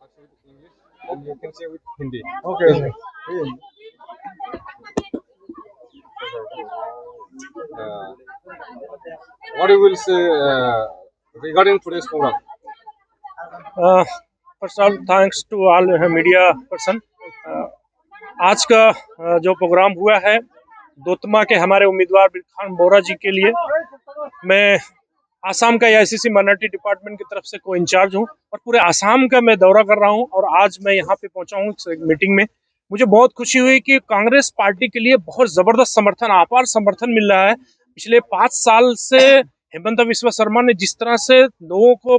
And you can say with Hindi. Okay. Uh, what you will say regarding today's program? First all thanks to all media person. आज का जो programme हुआ है दोतमा के हमारे उम्मीदवार बिरखान बोरा जी के लिए, मैं आसाम का AICC माइनॉरिटी डिपार्टमेंट की तरफ से को इंचार्ज हूँ और पूरे आसाम का मैं दौरा कर रहा हूँ और आज मैं यहाँ पे पहुँचा हूँ मीटिंग में। मुझे बहुत खुशी हुई कि कांग्रेस पार्टी के लिए बहुत ज़बरदस्त समर्थन, अपार समर्थन मिल रहा है। पिछले 5 साल से हेमंत बिस्वा शर्मा ने जिस तरह से लोगों को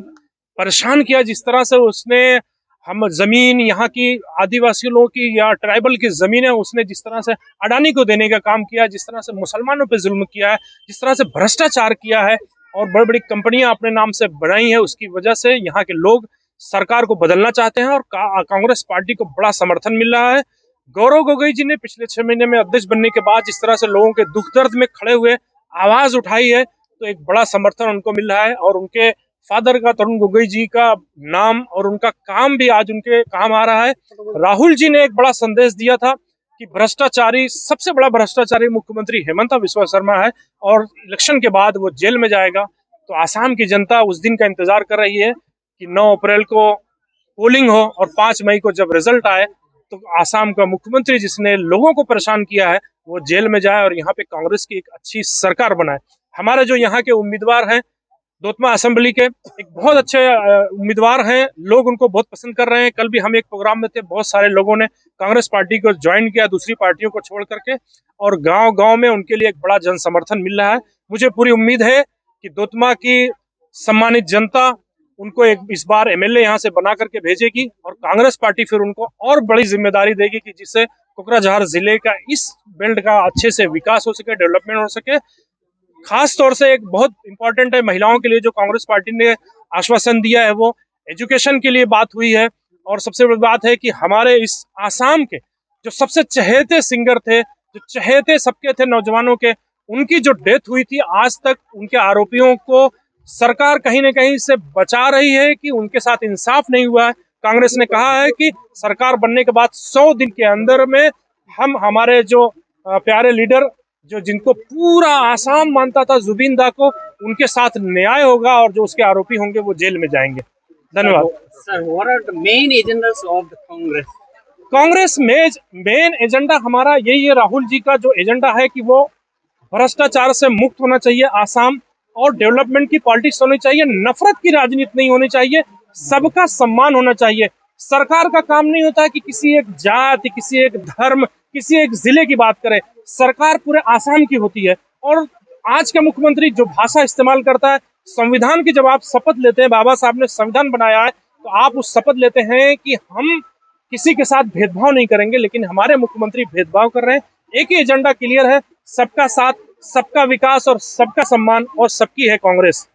परेशान किया, जिस तरह से उसने हम जमीन यहाँ की आदिवासी लोगों की या ट्राइबल की जमीन है उसने जिस तरह से अडानी को देने का काम किया, जिस तरह से मुसलमानों पे जुल्म किया है, जिस तरह से भ्रष्टाचार किया है और बड़ी बड़ी कंपनियां अपने नाम से बनाई है, उसकी वजह से यहाँ के लोग सरकार को बदलना चाहते हैं और कांग्रेस पार्टी को बड़ा समर्थन मिल रहा है। गौरव गोगोई जी ने पिछले 6 महीने में अध्यक्ष बनने के बाद जिस तरह से लोगों के दुख दर्द में खड़े हुए आवाज उठाई है, तो एक बड़ा समर्थन उनको मिल रहा है और उनके फादर का तरुण गोगोई जी का नाम और उनका काम भी आज उनके काम आ रहा है। राहुल जी ने एक बड़ा संदेश दिया था कि भ्रष्टाचारी, सबसे बड़ा भ्रष्टाचारी मुख्यमंत्री हेमंत बिस्वा शर्मा है और इलेक्शन के बाद वो जेल में जाएगा। तो आसाम की जनता उस दिन का इंतजार कर रही है कि 9 अप्रैल को पोलिंग हो और 5 मई को जब रिजल्ट आए तो आसाम का मुख्यमंत्री जिसने लोगों को परेशान किया है वो जेल में जाए और यहाँ पे कांग्रेस की एक अच्छी सरकार बनाए। हमारे जो यहाँ के उम्मीदवार हैं दोतमा असेंबली के, एक बहुत अच्छे उम्मीदवार हैं, लोग उनको बहुत पसंद कर रहे हैं। कल भी हम एक प्रोग्राम में थे, बहुत सारे लोगों ने कांग्रेस पार्टी को ज्वाइन किया दूसरी पार्टियों को छोड़ करके और गांव-गांव में उनके लिए एक बड़ा जन समर्थन मिल रहा है। मुझे पूरी उम्मीद है कि दोतमा की सम्मानित जनता उनको इस बार MLA यहाँ से बना करके भेजेगी और कांग्रेस पार्टी फिर उनको और बड़ी जिम्मेदारी देगी कि जिससे कोकराझार जिले का इस बेल्ट का अच्छे से विकास हो सके, डेवलपमेंट हो सके। खास तौर से एक बहुत इंपॉर्टेंट है महिलाओं के लिए जो कांग्रेस पार्टी ने आश्वासन दिया है, वो एजुकेशन के लिए बात हुई है और सबसे बड़ी बात है कि हमारे इस आसाम के जो सबसे चहेते सिंगर थे, जो चहेते सबके थे नौजवानों के, उनकी जो डेथ हुई थी, आज तक उनके आरोपियों को सरकार कहीं न कहीं से बचा रही है कि उनके साथ इंसाफ नहीं हुआ है। कांग्रेस ने कहा है कि सरकार बनने के बाद 100 दिन के अंदर में हम हमारे जो प्यारे लीडर जो जिनको पूरा आसाम मानता था जुबिन दा को, उनके साथ न्याय होगा और जो उसके आरोपी होंगे वो जेल में जाएंगे। धन्यवाद। Sir, what are the main agendas of the Congress? Congress में मेन एजेंडा हमारा यही है, राहुल जी का जो एजेंडा है कि वो भ्रष्टाचार से मुक्त होना चाहिए आसाम और डेवलपमेंट की पॉलिटिक्स होनी चाहिए, नफरत की राजनीति नहीं होनी चाहिए, सबका सम्मान होना चाहिए। सरकार का काम नहीं होता है कि किसी एक जाति, किसी एक धर्म, किसी एक जिले की बात करे, सरकार पूरे आसाम की होती है। और आज का मुख्यमंत्री जो भाषा इस्तेमाल करता है, संविधान की जब आप शपथ लेते हैं, बाबा साहब ने संविधान बनाया है, तो आप उस शपथ लेते हैं कि हम किसी के साथ भेदभाव नहीं करेंगे, लेकिन हमारे मुख्यमंत्री भेदभाव कर रहे हैं। एक ही एजेंडा क्लियर है, सबका साथ, सबका विकास और सबका सम्मान और सबकी है कांग्रेस।